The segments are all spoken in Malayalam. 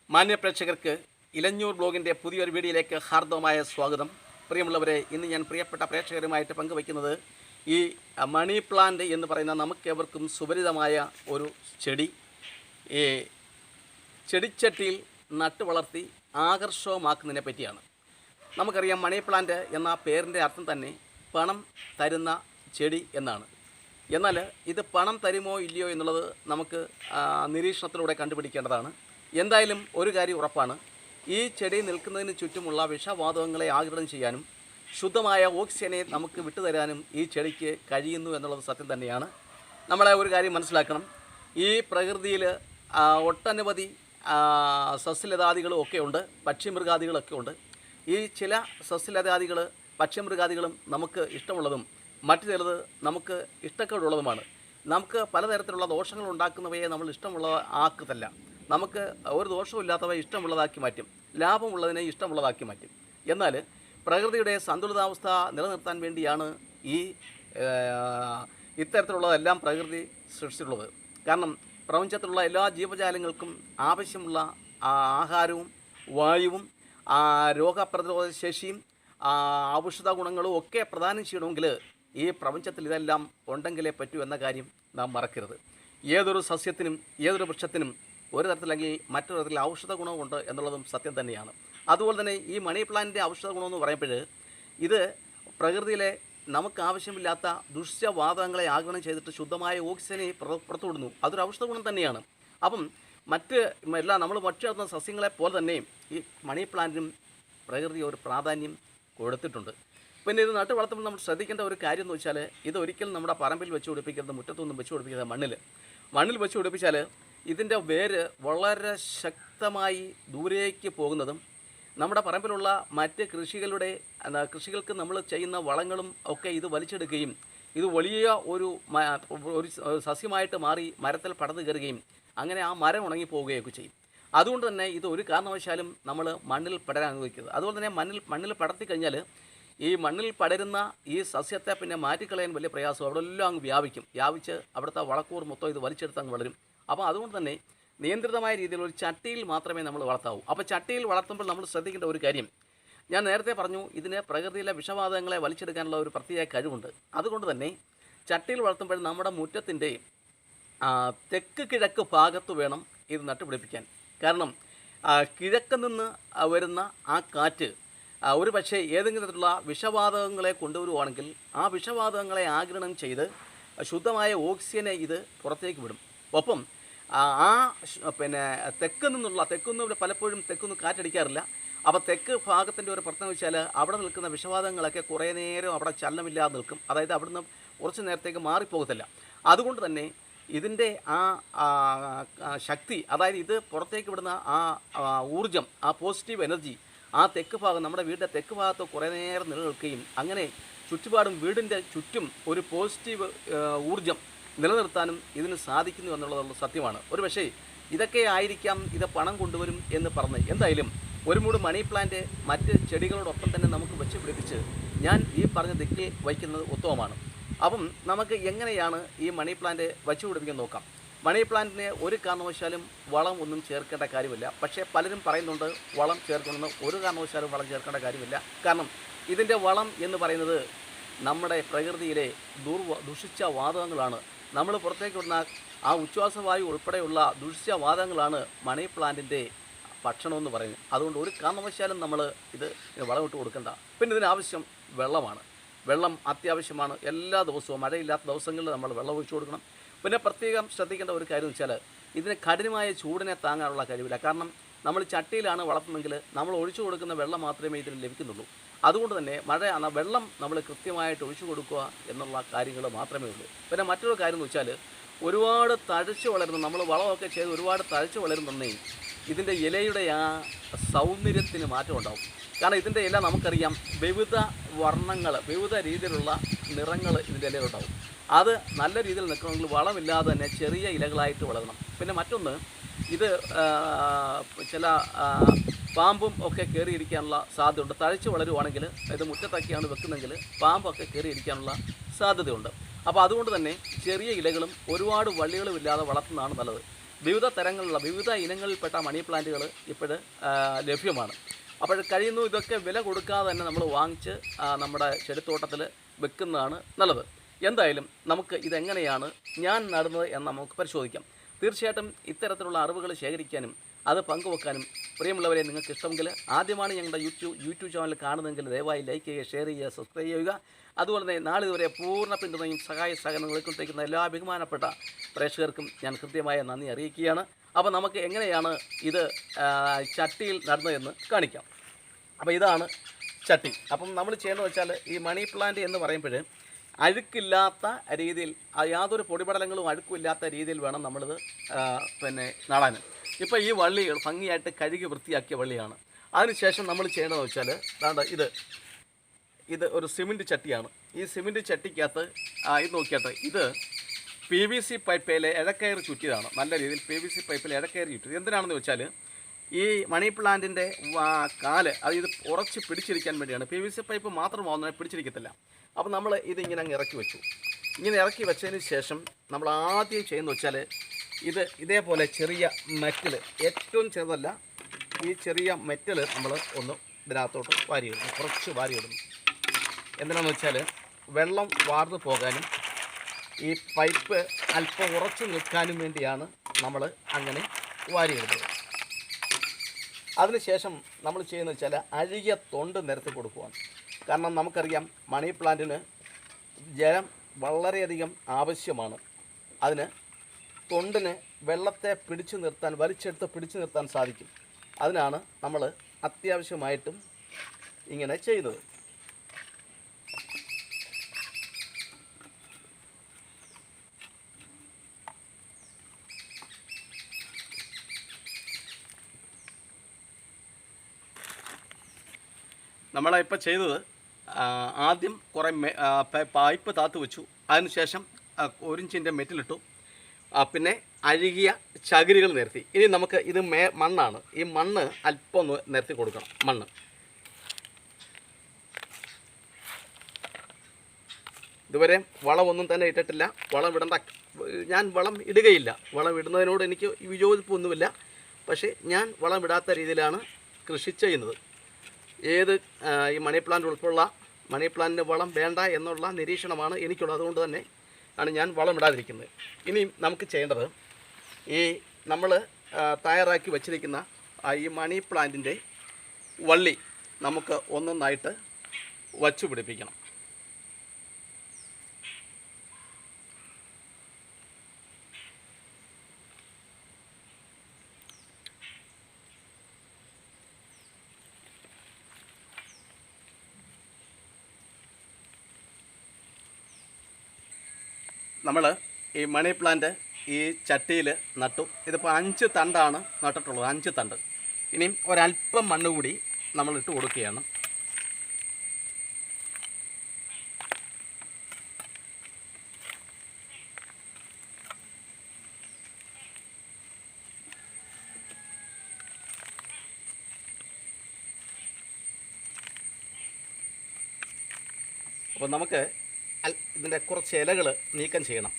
മാന്യ പ്രേക്ഷകർക്ക് ഇലഞ്ഞൂർ ബ്ലോഗിൻ്റെ പുതിയൊരു വീഡിയോയിലേക്ക് ഹാർദവമായ സ്വാഗതം. പ്രിയമുള്ളവരെ, ഇന്ന് ഞാൻ പ്രിയപ്പെട്ട പ്രേക്ഷകരുമായിട്ട് പങ്കുവയ്ക്കുന്നത് ഈ മണി പ്ലാന്റ് എന്ന് പറയുന്ന നമുക്കേവർക്കും സുപരിതമായ ഒരു ചെടി ഈ ചെടിച്ചട്ടിയിൽ നട്ടു വളർത്തി ആകർഷകമാക്കുന്നതിനെ പറ്റിയാണ്. നമുക്കറിയാം, മണി പ്ലാന്റ് എന്ന പേരിൻ്റെ അർത്ഥം തന്നെ പണം തരുന്ന ചെടി എന്നാണ്. എന്നാൽ ഇത് പണം തരുമോ ഇല്ലയോ എന്നുള്ളത് നമുക്ക് നിരീക്ഷണത്തിലൂടെ കണ്ടുപിടിക്കേണ്ടതാണ്. എന്തായാലും ഒരു കാര്യം ഉറപ്പാണ്, ഈ ചെടി നിൽക്കുന്നതിന് ചുറ്റുമുള്ള വിഷവാതകങ്ങളെ ആഗിരണം ചെയ്യാനും ശുദ്ധമായ ഓക്സിജനെ നമുക്ക് വിട്ടുതരാനും ഈ ചെടിക്ക് കഴിയുന്നു എന്നുള്ളത് സത്യം തന്നെയാണ്. നമ്മളെ ഒരു കാര്യം മനസ്സിലാക്കണം, ഈ പ്രകൃതിയിൽ ഒട്ടനവധി സസ്യലതാദികളും ഒക്കെ ഉണ്ട്, പക്ഷിമൃഗാദികളൊക്കെ ഉണ്ട്. ഈ ചില സസ്യലതാദികൾ പക്ഷിമൃഗാദികളും നമുക്ക് ഇഷ്ടമുള്ളതും മറ്റു ചിലത് നമുക്ക് ഇഷ്ടക്കേടുള്ളതുമാണ്. നമുക്ക് പലതരത്തിലുള്ള ദോഷങ്ങൾ ഉണ്ടാക്കുന്നവയെ നമ്മൾ ഇഷ്ടമുള്ള ആക്കത്തല്ല, നമുക്ക് ഒരു ദോഷമില്ലാത്തവയെ ഇഷ്ടമുള്ളതാക്കി മാറ്റും, ലാഭമുള്ളതിനെ ഇഷ്ടമുള്ളതാക്കി മാറ്റും. എന്നാൽ പ്രകൃതിയുടെ സന്തുലിതാവസ്ഥ നിലനിർത്താൻ വേണ്ടിയാണ് ഈ ഇത്തരത്തിലുള്ളതെല്ലാം പ്രകൃതി സൃഷ്ടിച്ചിട്ടുള്ളത്. കാരണം പ്രപഞ്ചത്തിലുള്ള എല്ലാ ജീവജാലങ്ങൾക്കും ആവശ്യമുള്ള ആഹാരവും വായുവും രോഗപ്രതിരോധ ശേഷിയും ഔഷധ ഗുണങ്ങളും ഒക്കെ പ്രദാനം ചെയ്യണമെങ്കിൽ ഈ പ്രപഞ്ചത്തിൽ ഇതെല്ലാം ഉണ്ടെങ്കിലേ പറ്റൂ എന്ന കാര്യം നാം മറക്കരുത്. ഏതൊരു സസ്യത്തിനും ഏതൊരു വൃക്ഷത്തിനും ഒരു തരത്തിലെങ്കിൽ മറ്റൊരു തരത്തിൽ ഔഷധ ഗുണമുണ്ട് എന്നുള്ളതും സത്യം തന്നെയാണ്. അതുപോലെ തന്നെ ഈ മണി പ്ലാന്റിൻ്റെ ഔഷധ ഗുണമെന്ന് പറയുമ്പോൾ ഇത് പ്രകൃതിയിലെ നമുക്ക് ആവശ്യമില്ലാത്ത ദുഷ്യവാതകങ്ങളെ ആഗിരണം ചെയ്തിട്ട് ശുദ്ധമായ ഓക്സിജനെ പുറത്തുവിടുന്നു. അതൊരു ഔഷധ ഗുണം തന്നെയാണ്. അപ്പം നമ്മൾ ഭക്ഷിക്കുന്ന സസ്യങ്ങളെ പോലെ തന്നെ ഈ മണി പ്ലാന്റിനും പ്രകൃതി ഒരു പ്രാധാന്യം കൊടുത്തിട്ടുണ്ട്. പിന്നെ ഇത് നട്ട് വളർത്തുമ്പോൾ നമ്മൾ ശ്രദ്ധിക്കേണ്ട ഒരു കാര്യം എന്ന് വെച്ചാൽ, ഇത് ഒരിക്കലും നമ്മുടെ പറമ്പിൽ വെച്ച് പിടിപ്പിക്കരുത്, മുറ്റത്തൊന്നും വെച്ച് പിടിപ്പിക്കരുത്. മണ്ണിൽ വെച്ച് പിടിപ്പിച്ചാൽ ഇതിൻ്റെ വേര് വളരെ ശക്തമായി ദൂരേക്ക് പോകുന്നതും നമ്മുടെ പറമ്പിലുള്ള മറ്റ് കൃഷികൾക്ക് നമ്മൾ ചെയ്യുന്ന വളങ്ങളും ഒക്കെ ഇത് വലിച്ചെടുക്കുകയും ഇത് വലിയ ഒരു സസ്യമായിട്ട് മാറി മരത്തിൽ പടർന്നു കയറുകയും അങ്ങനെ ആ മരം ഉണങ്ങിപ്പോവുകയൊക്കെ ചെയ്യും. അതുകൊണ്ട് തന്നെ ഇത് ഒരു കാരണവശാലും നമ്മൾ മണ്ണിൽ പടരാൻ അനുവദിക്കരുത്. അതുപോലെ തന്നെ മണ്ണിൽ പടർത്തി കഴിഞ്ഞാൽ ഈ മണ്ണിൽ പടരുന്ന ഈ സസ്യത്തെ പിന്നെ മാറ്റിക്കളയാൻ വലിയ പ്രയാസം, അവിടെ എല്ലാം അങ്ങ് വ്യാപിച്ച് അവിടുത്തെ വളക്കൂർ മൊത്തം ഇത് വലിച്ചെടുത്ത് അങ്ങ് വളരും. അപ്പോൾ അതുകൊണ്ട് തന്നെ നിയന്ത്രിതമായ രീതിയിൽ ഒരു ചട്ടിയിൽ മാത്രമേ നമ്മൾ വളർത്താവൂ. അപ്പോൾ ചട്ടിയിൽ വളർത്തുമ്പോൾ നമ്മൾ ശ്രദ്ധിക്കേണ്ട ഒരു കാര്യം, ഞാൻ നേരത്തെ പറഞ്ഞു, ഇതിന് പ്രകൃതിയിലെ വിഷവാതകങ്ങളെ വലിച്ചെടുക്കാനുള്ള ഒരു പ്രത്യേക കഴിവുണ്ട്. അതുകൊണ്ട് തന്നെ ചട്ടിയിൽ വളർത്തുമ്പോൾ നമ്മുടെ മുറ്റത്തിൻ്റെ തെക്ക് കിഴക്ക് ഭാഗത്ത് വേണം ഇത് നട്ടുപിടിപ്പിക്കാൻ. കാരണം കിഴക്ക് നിന്ന് വരുന്ന ആ കാറ്റ് ഒരു പക്ഷേ ഏതെങ്കിലും തരത്തിലുള്ള വിഷവാതകങ്ങളെ കൊണ്ടുവരുവാണെങ്കിൽ ആ വിഷവാതകങ്ങളെ ആഗിരണം ചെയ്ത് ശുദ്ധമായ ഓക്സിജനെ ഇത് പുറത്തേക്ക് വിടും. ഒപ്പം തെക്കുനിന്ന് പലപ്പോഴും തെക്കുനിന്ന് കാറ്റടിക്കാറില്ല. അപ്പോൾ തെക്ക് ഭാഗത്തിൻ്റെ ഒരു പ്രശ്നം വെച്ചാൽ അവിടെ നിൽക്കുന്ന വിഷവാതകങ്ങളൊക്കെ കുറേ നേരം അവിടെ ചലനമില്ലാതെ നിൽക്കും. അതായത് അവിടുന്ന് കുറച്ച് നേരത്തേക്ക് മാറിപ്പോകത്തില്ല. അതുകൊണ്ട് തന്നെ ഇതിൻ്റെ ശക്തി, അതായത് ഇത് പുറത്തേക്ക് വിടുന്ന ഊർജം, പോസിറ്റീവ് എനർജി തെക്ക് ഭാഗം, നമ്മുടെ വീടിൻ്റെ തെക്ക് ഭാഗത്ത് കുറേ നേരം നിലനിൽക്കുകയും അങ്ങനെ ചുറ്റുപാടും വീടിൻ്റെ ചുറ്റും ഒരു പോസിറ്റീവ് ഊർജം നിലനിർത്താനും ഇതിന് സാധിക്കുന്നു എന്നുള്ളത് സത്യമാണ്. ഒരു പക്ഷേ ഇതൊക്കെ ആയിരിക്കാം ഇത് പണം കൊണ്ടുവരും എന്ന് പറഞ്ഞ്. എന്തായാലും ഒരു മൂട് മണി പ്ലാന്റ് മറ്റ് ചെടികളോടൊപ്പം തന്നെ നമുക്ക് വെച്ച് പിടിപ്പിച്ച് ഞാൻ ഈ പറഞ്ഞ ദിക്കിൽ വയ്ക്കുന്നത് ഉത്തമമാണ്. അപ്പം നമുക്ക് എങ്ങനെയാണ് ഈ മണി പ്ലാന്റ് വച്ചു പിടിപ്പിക്കാൻ നോക്കാം. മണി പ്ലാന്റിന് ഒരു കാരണവശാലും വളം ഒന്നും ചേർക്കേണ്ട കാര്യമില്ല. പക്ഷേ പലരും പറയുന്നുണ്ട് വളം ചേർക്കണമെന്ന്. ഒരു കാരണവശാലും വളം ചേർക്കേണ്ട കാര്യമില്ല. കാരണം ഇതിൻ്റെ വളം എന്ന് പറയുന്നത് നമ്മുടെ പ്രകൃതിയിലെ ദുഷിച്ച വാതകങ്ങളാണ്. നമ്മൾ പുറത്തേക്ക് വിടുന്ന ഉച്ഛ്വാസവായു ഉൾപ്പെടെയുള്ള ദുഷിച്ചവാതകങ്ങളാണ് മണി പ്ലാന്റിൻ്റെ ഭക്ഷണമെന്ന് പറയുന്നത്. അതുകൊണ്ട് ഒരു കാരണവശാലും നമ്മൾ ഇത് വളമിട്ട് കൊടുക്കേണ്ട. പിന്നെ ഇതിനാവശ്യം വെള്ളമാണ്. വെള്ളം അത്യാവശ്യമാണ്. എല്ലാ ദിവസവും മഴയില്ലാത്ത ദിവസങ്ങളിൽ നമ്മൾ വെള്ളം ഒഴിച്ചു കൊടുക്കണം. പിന്നെ പ്രത്യേകം ശ്രദ്ധിക്കേണ്ട ഒരു കാര്യം എന്ന് വെച്ചാൽ, ഇതിന് കഠിനമായ ചൂടിനെ താങ്ങാനുള്ള കഴിവില്ല. കാരണം നമ്മൾ ചട്ടിയിലാണ് വളർത്തുന്നതെങ്കിൽ നമ്മൾ ഒഴിച്ചു കൊടുക്കുന്ന വെള്ളം മാത്രമേ ഇതിന് ലഭിക്കുന്നുള്ളൂ. അതുകൊണ്ട് തന്നെ വെള്ളം നമ്മൾ കൃത്യമായിട്ട് ഒഴിച്ചു കൊടുക്കുക എന്നുള്ള കാര്യങ്ങൾ മാത്രമേ ഉള്ളൂ. പിന്നെ മറ്റൊരു കാര്യം എന്ന് വെച്ചാൽ, ഒരുപാട് തഴച്ച് വളരുന്ന, നമ്മൾ വളമൊക്കെ ചെയ്ത് ഒരുപാട് തഴച്ച് വളരുന്നേ ഇതിൻ്റെ ഇലയുടെ സൗന്ദര്യത്തിന് മാറ്റം ഉണ്ടാവും. കാരണം ഇതിൻ്റെ ഇല നമുക്കറിയാം, വിവിധ വർണ്ണങ്ങൾ, വിവിധ രീതിയിലുള്ള നിറങ്ങൾ ഇതിൻ്റെ ഇലയിലുണ്ടാവും. അത് നല്ല രീതിയിൽ നിൽക്കണമെങ്കിൽ വളമില്ലാതെ തന്നെ ചെറിയ ഇലകളായിട്ട് വളരണം. പിന്നെ മറ്റൊന്ന്, ഇത് ചില പാമ്പും ഒക്കെ കയറിയിരിക്കാനുള്ള സാധ്യതയുണ്ട്. തഴച്ച് വളരുവാണെങ്കിൽ, ഇത് മുറ്റത്തൊക്കെയാണ് വെക്കുന്നതെങ്കിൽ പാമ്പൊക്കെ കയറിയിരിക്കാനുള്ള സാധ്യതയുണ്ട്. അപ്പോൾ അതുകൊണ്ട് തന്നെ ചെറിയ ഇലകളും ഒരുപാട് വള്ളികളും ഇല്ലാതെ വളർത്തുന്നതാണ് നല്ലത്. വിവിധ തരങ്ങളിലുള്ള വിവിധ ഇനങ്ങളിൽപ്പെട്ട മണി പ്ലാന്റുകൾ ഇപ്പോൾ ലഭ്യമാണ്. അപ്പോൾ കഴിയുന്നു ഇതൊക്കെ വില കൊടുക്കാതെ തന്നെ നമ്മൾ വാങ്ങിച്ച് നമ്മുടെ ചെടിത്തോട്ടത്തിൽ വെക്കുന്നതാണ് നല്ലത്. എന്തായാലും നമുക്ക് ഇതെങ്ങനെയാണ് ഞാൻ നടുന്നത് എന്ന് നമുക്ക് പരിശോധിക്കാം. തീർച്ചയായിട്ടും ഇത്തരത്തിലുള്ള അറിവുകൾ ശേഖരിക്കാനും അത് പങ്കുവെക്കാനും പ്രിയമുള്ളവരെ നിങ്ങൾക്ക് ഇഷ്ടമെങ്കിൽ ആദ്യമാണ് ഞങ്ങളുടെ യൂട്യൂബ് ചാനൽ കാണുന്നതെങ്കിൽ ദയവായി ലൈക്ക് ചെയ്യുക, ഷെയർ ചെയ്യുക, സബ്സ്ക്രൈബ് ചെയ്യുക. അതുപോലെ തന്നെ നാളിതുവരെ പൂർണ്ണ പിന്തുണയും സഹായ സഹകരണങ്ങൾ കൊണ്ടിരിക്കുന്ന എല്ലാ ബഹുമാനപ്പെട്ട പ്രേക്ഷകർക്കും ഞാൻ കൃത്യമായ നന്ദി അറിയിക്കുകയാണ്. അപ്പോൾ നമുക്ക് എങ്ങനെയാണ് ഇത് ചട്ടിയിൽ നടുന്നതെന്ന് കാണിക്കാം. അപ്പോൾ ഇതാണ് ചട്ടി. അപ്പം നമ്മൾ ചെയ്യേണ്ടത് വെച്ചാൽ ഈ മണി പ്ലാന്റ് എന്ന് പറയുമ്പോൾ അഴുക്കില്ലാത്ത രീതിയിൽ യാതൊരു പൊടിപടലങ്ങളും അഴുക്കില്ലാത്ത രീതിയിൽ വേണം നമ്മളിത് നടാൻ. ഇപ്പോൾ ഈ വള്ളികൾ ഭംഗിയായിട്ട് കഴുകി വൃത്തിയാക്കിയ വള്ളിയാണ്. അതിനുശേഷം നമ്മൾ ചെയ്യേണ്ടതെന്ന് വെച്ചാൽ ഇത് ഒരു സിമൻറ്റ് ചട്ടിയാണ്. ഈ സിമൻറ്റ് ചട്ടിക്കകത്ത് ഇത് നോക്കിയാട്ടെ, ഇത് PVC പൈപ്പിലെ ഇഴക്കയർ ചുറ്റിയതാണ്. നല്ല രീതിയിൽ PVC പൈപ്പിൽ ഇഴക്കയർ ചുറ്റിയത് എന്തിനാണെന്ന് വെച്ചാൽ ഈ മണി പ്ലാന്റിൻ്റെ കാല് ഇത് ഉറച്ച് പിടിച്ചിരിക്കാൻ വേണ്ടിയാണ്. PVC പൈപ്പ് മാത്രമാവുന്നതിനെ പിടിച്ചിരിക്കത്തില്ല. അപ്പോൾ നമ്മൾ ഇതിങ്ങനെ അങ്ങ് ഇറക്കി വെച്ചു. ഇങ്ങനെ ഇറക്കി വെച്ചതിന് ശേഷം നമ്മൾ ആദ്യം ചെയ്യുന്നത് വെച്ചാൽ ഇതേപോലെ ചെറിയ മെറ്റൽ, ഏറ്റവും ചെറുതല്ല, ഈ ചെറിയ മെറ്റൽ നമ്മൾ ഒന്ന് ഇതിനകത്തോട്ട് വാരിയിടുന്നു, കുറച്ച് വാരിയിടുന്നു. എന്തിനാണെന്ന് വെച്ചാൽ വെള്ളം വാർന്നു പോകാനും ഈ പൈപ്പ് അല്പം ഉറച്ചു നിൽക്കാനും വേണ്ടിയാണ് നമ്മൾ അങ്ങനെ വാരിയിടുന്നത്. അതിനുശേഷം നമ്മൾ ചെയ്യുന്നത് വെച്ചാൽ അഴുകിയ തൊണ്ട് നിരത്തി കൊടുക്കുകയാണ്. കാരണം നമുക്കറിയാം മണി പ്ലാന്റിന് ജലം വളരെയധികം ആവശ്യമാണ്. അതിന് തൊണ്ടിന് വെള്ളത്തെ വലിച്ചെടുത്ത് പിടിച്ചു നിർത്താൻ സാധിക്കും. അതിനാണ് നമ്മൾ അത്യാവശ്യമായിട്ടും ഇങ്ങനെ ചെയ്യുന്നത്. നമ്മളിപ്പോൾ ചെയ്തത് ആദ്യം കുറേ പൈപ്പ് താത്തു വെച്ചു. അതിനുശേഷം 1 ഇഞ്ചിൻ്റെ മെറ്റിലിട്ടു. പിന്നെ അഴുകിയ ചകിരികൾ നിരത്തി. ഇനി നമുക്ക് ഇത് മണ്ണാണ്. ഈ മണ്ണ് അല്പം ഒന്ന് നിരത്തി കൊടുക്കണം. മണ്ണ് ഇതുവരെ വളമൊന്നും തന്നെ ഇട്ടിട്ടില്ല. ഞാൻ വളം ഇടുകയില്ല. വളം ഇടുന്നതിനോട് എനിക്ക് വിയോജിപ്പൊന്നുമില്ല. പക്ഷേ ഞാൻ വളം ഇടാത്ത രീതിയിലാണ് കൃഷി ചെയ്യുന്നത്. ഈ മണി പ്ലാന്റ് ഉൾപ്പെടെയുള്ള മണി പ്ലാന്റിന് വളം വേണ്ട എന്നുള്ള നിരീക്ഷണമാണ് എനിക്കുള്ളത്. അതുകൊണ്ട് തന്നെ ആണ് ഞാൻ വളം ഇടാതിരിക്കുന്നത്. ഇനി നമുക്ക് ചെയ്യേണ്ടത് നമ്മൾ തയ്യാറാക്കി വച്ചിരിക്കുന്ന ഈ മണി പ്ലാന്റിൻ്റെ വള്ളി നമുക്ക് ഒന്നൊന്നായിട്ട് വച്ചു പിടിപ്പിക്കണം. നമ്മൾ ഈ മണി പ്ലാന്റ് ഈ ചട്ടിയിൽ നട്ടു. ഇതിപ്പോൾ 5 തണ്ടാണ് നട്ടിട്ടുള്ളത്, 5 തണ്ട്. ഇനിയും ഒരല്പം മണ്ണ് കൂടി നമ്മൾ ഇട്ട് കൊടുക്കുകയാണ്. അപ്പോൾ നമുക്ക് ഇതിൻ്റെ കുറച്ച് ഇലകൾ നീക്കം ചെയ്യണം.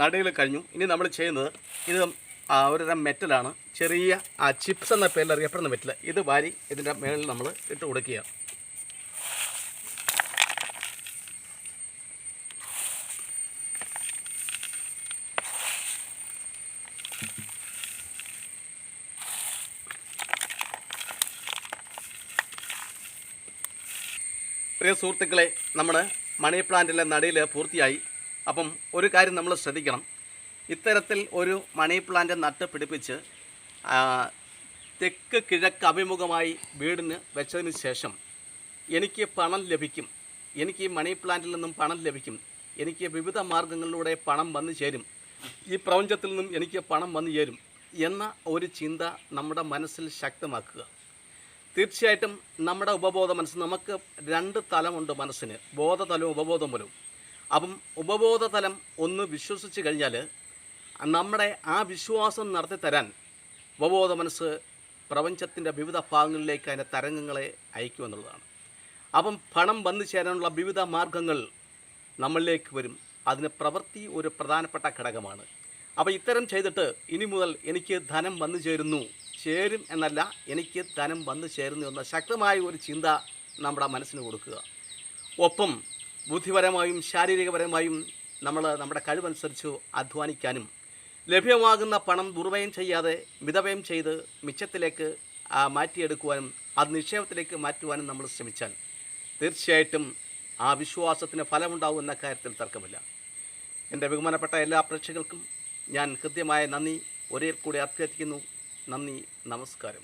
നടയിൽ കഴിഞ്ഞു. ഇനി നമ്മൾ ചെയ്യുന്നത് ഇത് ഒരുതരം മെറ്റലാണ്. ചെറിയ ചിപ്സ് എന്ന പേരിൽ അറിയപ്പെടുന്ന മെറ്റൽ. ഇത് വാരി ഇതിൻ്റെ മേളിൽ നമ്മൾ ഇട്ട് കൊടുക്കുക. പ്രിയ സുഹൃത്തുക്കളെ, നമ്മൾ മണി പ്ലാന്റിലെ നടയിൽ പൂർത്തിയായി. അപ്പം ഒരു കാര്യം നമ്മൾ ശ്രദ്ധിക്കണം. ഇത്തരത്തിൽ ഒരു മണി പ്ലാന്റ് നട്ട് പിടിപ്പിച്ച് തെക്ക് കിഴക്ക് അഭിമുഖമായി വീടിന് വെച്ചതിന് ശേഷം എനിക്ക് പണം ലഭിക്കും. എനിക്ക് ഈ മണി പ്ലാന്റിൽ നിന്നും പണം ലഭിക്കും. എനിക്ക് വിവിധ മാർഗങ്ങളിലൂടെ പണം വന്നു ചേരും. ഈ പ്രപഞ്ചത്തിൽ നിന്നും എനിക്ക് പണം വന്നു ചേരും. എന്ന ഒരു ചിന്ത നമ്മുടെ മനസ്സിൽ ശക്തമാക്കുക. തീർച്ചയായിട്ടും നമ്മുടെ ഉപബോധ മനസ്സ്, നമുക്ക് 2 തലമുണ്ട് മനസ്സിന്, ബോധതലവും ഉപബോധതലവും. അപ്പം ഉപബോധതലം ഒന്ന് വിശ്വസിച്ച് കഴിഞ്ഞാൽ നമ്മുടെ ആ വിശ്വാസം നടത്തി തരാൻ ഉപബോധ മനസ്സ് പ്രപഞ്ചത്തിൻ്റെ വിവിധ ഭാഗങ്ങളിലേക്ക് അതിൻ്റെ തരംഗങ്ങളെ അയക്കുമെന്നുള്ളതാണ്. അപ്പം പണം വന്നു ചേരാനുള്ള വിവിധ മാർഗങ്ങൾ നമ്മളിലേക്ക് വരും. അതിന് പ്രവൃത്തി ഒരു പ്രധാനപ്പെട്ട ഘടകമാണ്. അപ്പോൾ ഇത്തരം ചെയ്തിട്ട് ഇനി മുതൽ എനിക്ക് ധനം വന്നു ചേരും എന്നല്ല, എനിക്ക് ധനം വന്നു ചേരുന്നു എന്ന ശക്തമായ ഒരു ചിന്ത നമ്മുടെ മനസ്സിന് കൊടുക്കുക. ഒപ്പം ബുദ്ധിപരമായും ശാരീരികപരമായും നമ്മുടെ കഴിവനുസരിച്ച് അധ്വാനിക്കാനും ലഭ്യമാകുന്ന പണം ദുർവ്യയം ചെയ്യാതെ മിതവ്യയം ചെയ്ത് മിച്ചത്തിലേക്ക് മാറ്റിയെടുക്കുവാനും അത് നിക്ഷേപത്തിലേക്ക് മാറ്റുവാനും നമ്മൾ ശ്രമിച്ചാൽ തീർച്ചയായിട്ടും ആ വിശ്വാസത്തിന് ഫലമുണ്ടാവും എന്ന കാര്യത്തിൽ തർക്കമില്ല. എൻ്റെ ബഹുമാനപ്പെട്ട എല്ലാ പ്രേക്ഷകർക്കും ഞാൻ ഹൃദ്യമായ നന്ദി ഒരിക്കൽ കൂടി അഭ്യർത്ഥിക്കുന്നു. നന്ദി, നമസ്കാരം.